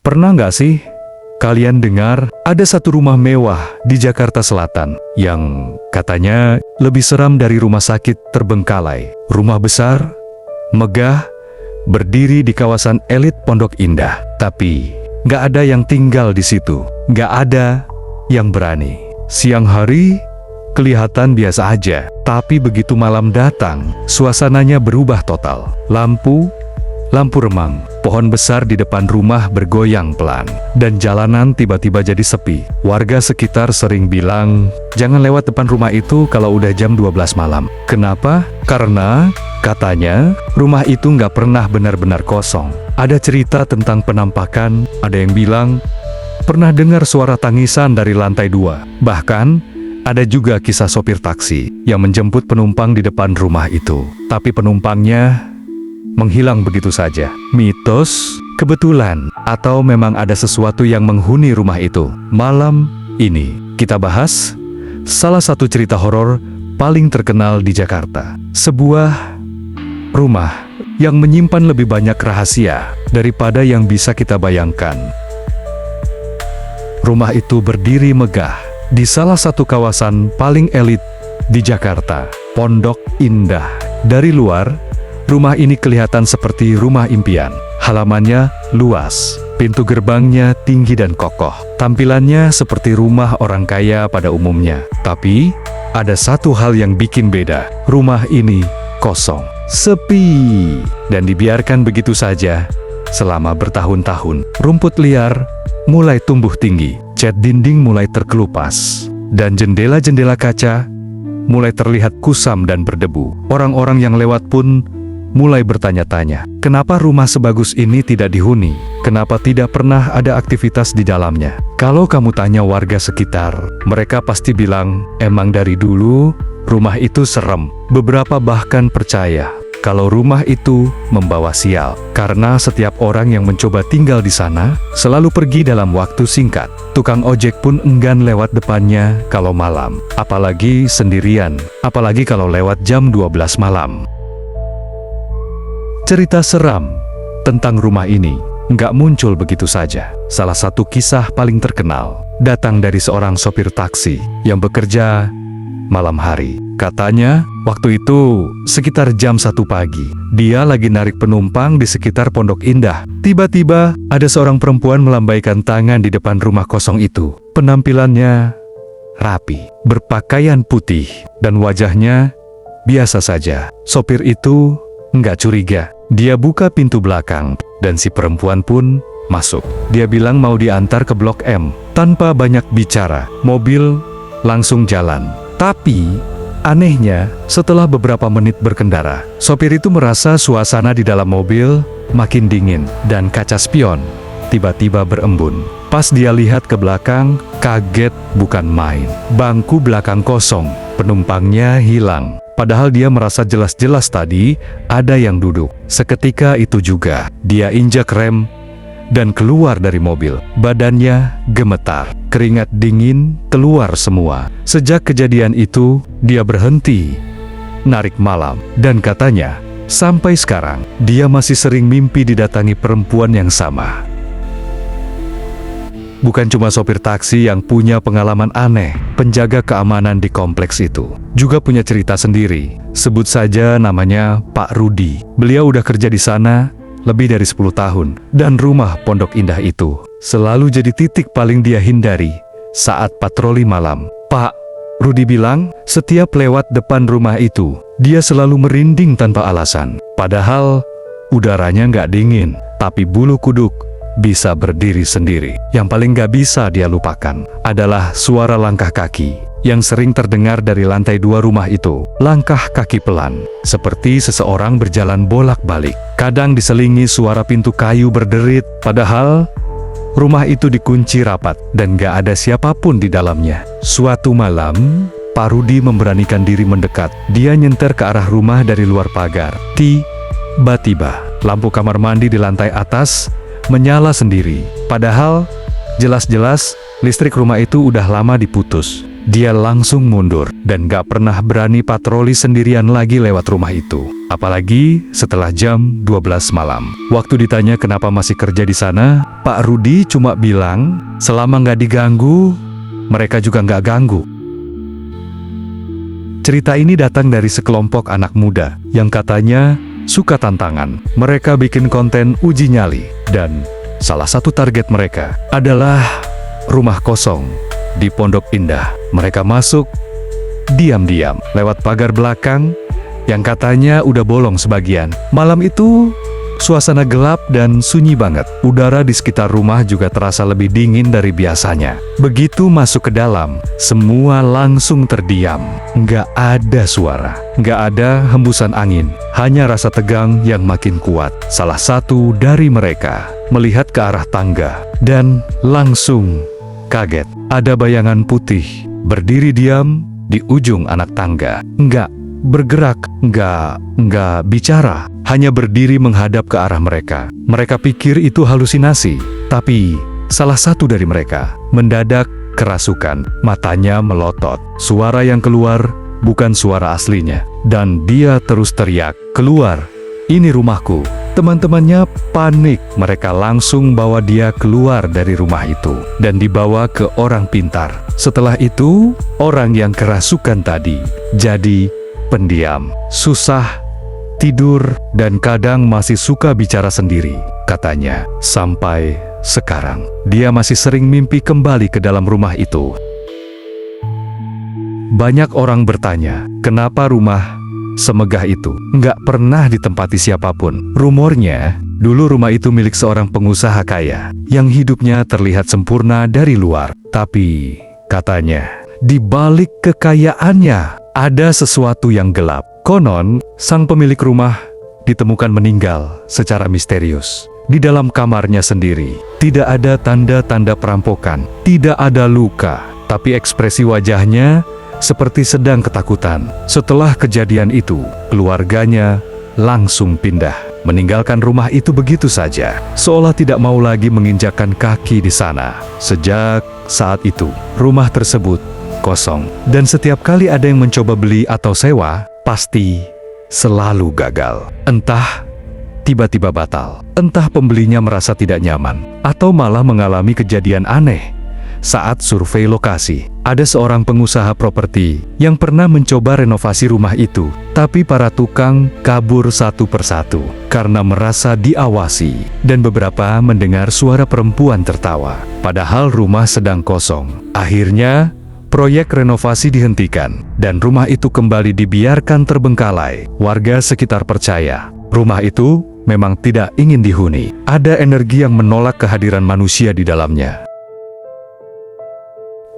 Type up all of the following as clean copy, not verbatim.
Pernah nggak sih kalian dengar ada satu rumah mewah di Jakarta Selatan yang katanya lebih seram dari rumah sakit terbengkalai? Rumah besar, megah, berdiri di kawasan elit Pondok Indah. Tapi nggak ada yang tinggal di situ, nggak ada yang berani. Siang hari kelihatan biasa aja, tapi begitu malam datang, suasananya berubah total. Lampu remang, pohon besar di depan rumah bergoyang pelan, dan jalanan tiba-tiba jadi sepi. Warga sekitar sering bilang, jangan lewat depan rumah itu kalau udah jam 12 malam. Kenapa? Karena katanya rumah itu nggak pernah benar-benar kosong. Ada cerita tentang penampakan, ada yang bilang pernah dengar suara tangisan dari lantai 2. Bahkan ada juga kisah sopir taksi yang menjemput penumpang di depan rumah itu, tapi penumpangnya menghilang begitu saja. Mitos, kebetulan, atau memang ada sesuatu yang menghuni rumah itu? Malam ini kita bahas salah satu cerita horor paling terkenal di Jakarta. Sebuah rumah yang menyimpan lebih banyak rahasia daripada yang bisa kita bayangkan. Rumah itu berdiri megah di salah satu kawasan paling elit di Jakarta, Pondok Indah. Dari luar, rumah ini kelihatan seperti rumah impian. Halamannya luas, pintu gerbangnya tinggi dan kokoh. Tampilannya seperti rumah orang kaya pada umumnya. Tapi, ada satu hal yang bikin beda. Rumah ini kosong, sepi, dan dibiarkan begitu saja selama bertahun-tahun. Rumput liar mulai tumbuh tinggi, cat dinding mulai terkelupas, dan jendela-jendela kaca mulai terlihat kusam dan berdebu. Orang-orang yang lewat pun mulai bertanya-tanya, kenapa rumah sebagus ini tidak dihuni? Kenapa tidak pernah ada aktivitas di dalamnya? Kalau kamu tanya warga sekitar, mereka pasti bilang, emang dari dulu rumah itu serem. Beberapa bahkan percaya kalau rumah itu membawa sial, karena setiap orang yang mencoba tinggal di sana selalu pergi dalam waktu singkat. Tukang ojek pun enggan lewat depannya kalau malam, apalagi sendirian, apalagi kalau lewat jam 12 malam. Cerita seram tentang rumah ini nggak muncul begitu saja. Salah satu kisah paling terkenal datang dari seorang sopir taksi yang bekerja malam hari. Katanya, waktu itu sekitar jam 1 pagi, dia lagi narik penumpang di sekitar Pondok Indah. Tiba-tiba, ada seorang perempuan melambaikan tangan di depan rumah kosong itu. Penampilannya rapi, berpakaian putih, dan wajahnya biasa saja. Sopir itu nggak curiga. Dia buka pintu belakang, dan si perempuan pun masuk. Dia bilang mau diantar ke Blok M. Tanpa banyak bicara, mobil langsung jalan. Tapi, anehnya, setelah beberapa menit berkendara, sopir itu merasa suasana di dalam mobil makin dingin, dan kaca spion tiba-tiba berembun. Pas dia lihat ke belakang, kaget bukan main. Bangku belakang kosong, penumpangnya hilang. Padahal dia merasa jelas-jelas tadi ada yang duduk. Seketika itu juga, dia injak rem dan keluar dari mobil. Badannya gemetar, keringat dingin keluar semua. Sejak kejadian itu, dia berhenti narik malam. Dan katanya, sampai sekarang, dia masih sering mimpi didatangi perempuan yang sama. Bukan cuma sopir taksi yang punya pengalaman aneh, penjaga keamanan di kompleks itu juga punya cerita sendiri. Sebut saja namanya Pak Rudi. Beliau udah kerja di sana lebih dari 10 tahun, dan rumah Pondok Indah itu selalu jadi titik paling dia hindari saat patroli malam. Pak Rudi bilang, setiap lewat depan rumah itu, dia selalu merinding tanpa alasan. Padahal udaranya nggak dingin, tapi bulu kuduk bisa berdiri sendiri. Yang paling gak bisa dia lupakan adalah suara langkah kaki yang sering terdengar dari lantai 2 rumah itu. Langkah kaki pelan, seperti seseorang berjalan bolak-balik. Kadang diselingi suara pintu kayu berderit, padahal rumah itu dikunci rapat dan gak ada siapapun di dalamnya. Suatu malam, Pak Rudi memberanikan diri mendekat. Dia nyenter ke arah rumah dari luar pagar. Tiba-tiba, lampu kamar mandi di lantai atas menyala sendiri. Padahal, jelas-jelas listrik rumah itu udah lama diputus. Dia langsung mundur dan gak pernah berani patroli sendirian lagi lewat rumah itu. apalagi setelah jam 12 malam. Waktu ditanya kenapa masih kerja di sana, Pak Rudi cuma bilang, selama nggak diganggu, mereka juga nggak ganggu. Cerita ini datang dari sekelompok anak muda yang katanya suka tantangan. Mereka bikin konten uji nyali, dan salah satu target mereka adalah rumah kosong di Pondok Indah. Mereka masuk diam-diam lewat pagar belakang yang katanya udah bolong sebagian. Malam itu suasana gelap dan sunyi banget. Udara di sekitar rumah juga terasa lebih dingin dari biasanya. Begitu masuk ke dalam, semua langsung terdiam. Nggak ada suara, nggak ada hembusan angin, hanya rasa tegang yang makin kuat. Salah satu dari mereka melihat ke arah tangga dan langsung kaget. Ada bayangan putih berdiri diam di ujung anak tangga. Nggak bergerak, nggak bicara, hanya berdiri menghadap ke arah mereka. Mereka pikir itu halusinasi, tapi salah satu dari mereka mendadak kerasukan. Matanya melotot. Suara yang keluar bukan suara aslinya, dan dia terus teriak, "Keluar, ini rumahku." Teman-temannya panik. Mereka langsung bawa dia keluar dari rumah itu dan dibawa ke orang pintar. Setelah itu, orang yang kerasukan tadi jadi pendiam, susah tidur, dan kadang masih suka bicara sendiri. Katanya, sampai sekarang, dia masih sering mimpi kembali ke dalam rumah itu. Banyak orang bertanya, kenapa rumah semegah itu nggak pernah ditempati siapapun. Rumornya, dulu rumah itu milik seorang pengusaha kaya, yang hidupnya terlihat sempurna dari luar. Tapi, katanya, di balik kekayaannya, ada sesuatu yang gelap. Konon, sang pemilik rumah ditemukan meninggal secara misterius di dalam kamarnya sendiri. Tidak ada tanda-tanda perampokan, tidak ada luka, tapi ekspresi wajahnya seperti sedang ketakutan. Setelah kejadian itu, keluarganya langsung pindah, meninggalkan rumah itu begitu saja, seolah tidak mau lagi menginjakkan kaki di sana. Sejak saat itu, rumah tersebut kosong, dan setiap kali ada yang mencoba beli atau sewa, pasti selalu gagal. Entah tiba-tiba batal, entah pembelinya merasa tidak nyaman, atau malah mengalami kejadian aneh. Saat survei lokasi, ada seorang pengusaha properti yang pernah mencoba renovasi rumah itu, tapi para tukang kabur satu persatu karena merasa diawasi, dan beberapa mendengar suara perempuan tertawa. Padahal rumah sedang kosong. Akhirnya, proyek renovasi dihentikan, dan rumah itu kembali dibiarkan terbengkalai. Warga sekitar percaya, rumah itu memang tidak ingin dihuni. Ada energi yang menolak kehadiran manusia di dalamnya.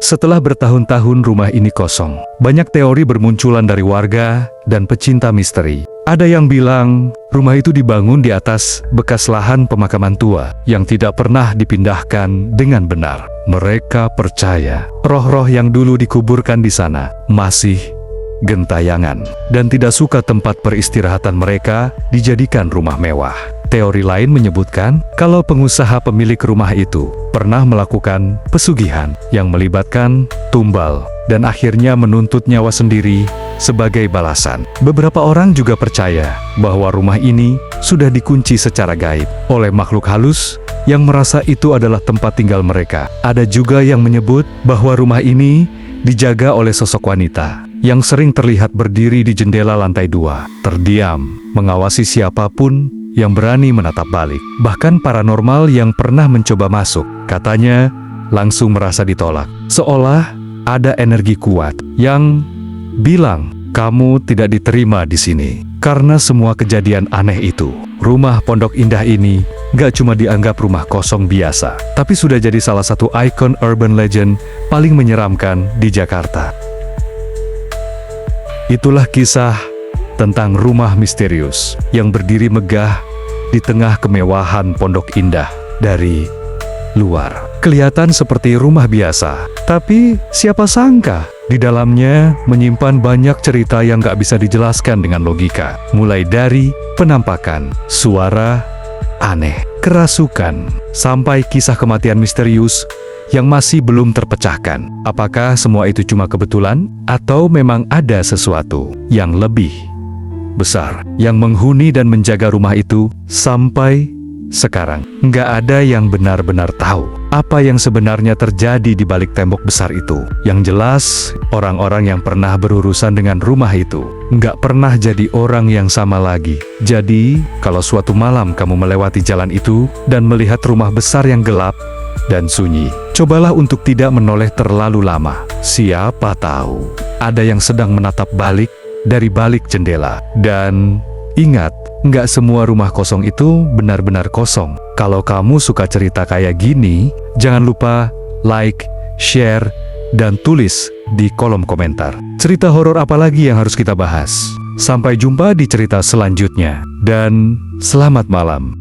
Setelah bertahun-tahun rumah ini kosong, banyak teori bermunculan dari warga dan pecinta misteri. Ada yang bilang, rumah itu dibangun di atas bekas lahan pemakaman tua yang tidak pernah dipindahkan dengan benar. Mereka percaya, roh-roh yang dulu dikuburkan di sana masih gentayangan dan tidak suka tempat peristirahatan mereka dijadikan rumah mewah. Teori lain menyebutkan kalau pengusaha pemilik rumah itu pernah melakukan pesugihan yang melibatkan tumbal dan akhirnya menuntut nyawa sendiri sebagai balasan. Beberapa orang juga percaya bahwa rumah ini sudah dikunci secara gaib oleh makhluk halus yang merasa itu adalah tempat tinggal mereka. Ada juga yang menyebut bahwa rumah ini dijaga oleh sosok wanita yang sering terlihat berdiri di jendela lantai 2, terdiam, mengawasi siapapun yang berani menatap balik. Bahkan paranormal yang pernah mencoba masuk, katanya langsung merasa ditolak. Seolah ada energi kuat yang bilang, kamu tidak diterima di sini. Karena semua kejadian aneh itu, rumah Pondok Indah ini gak cuma dianggap rumah kosong biasa, tapi sudah jadi salah satu ikon urban legend paling menyeramkan di Jakarta. Itulah kisah tentang rumah misterius yang berdiri megah di tengah kemewahan Pondok Indah. Dari luar kelihatan seperti rumah biasa, tapi siapa sangka di dalamnya menyimpan banyak cerita yang gak bisa dijelaskan dengan logika. Mulai dari penampakan, suara aneh, kerasukan, sampai kisah kematian misterius yang masih belum terpecahkan. Apakah semua itu cuma kebetulan? Atau memang ada sesuatu yang lebih besar yang menghuni dan menjaga rumah itu sampai sekarang. Nggak ada yang benar-benar tahu apa yang sebenarnya terjadi di balik tembok besar itu. Yang jelas, orang-orang yang pernah berurusan dengan rumah itu nggak pernah jadi orang yang sama lagi. Jadi, kalau suatu malam kamu melewati jalan itu dan melihat rumah besar yang gelap dan sunyi, cobalah untuk tidak menoleh terlalu lama. Siapa tahu ada yang sedang menatap balik dari balik jendela. Dan ingat, nggak semua rumah kosong itu benar-benar kosong. Kalau kamu suka cerita kayak gini, jangan lupa like, share, dan tulis di kolom komentar. Cerita horor apa lagi yang harus kita bahas? Sampai jumpa di cerita selanjutnya. Dan selamat malam.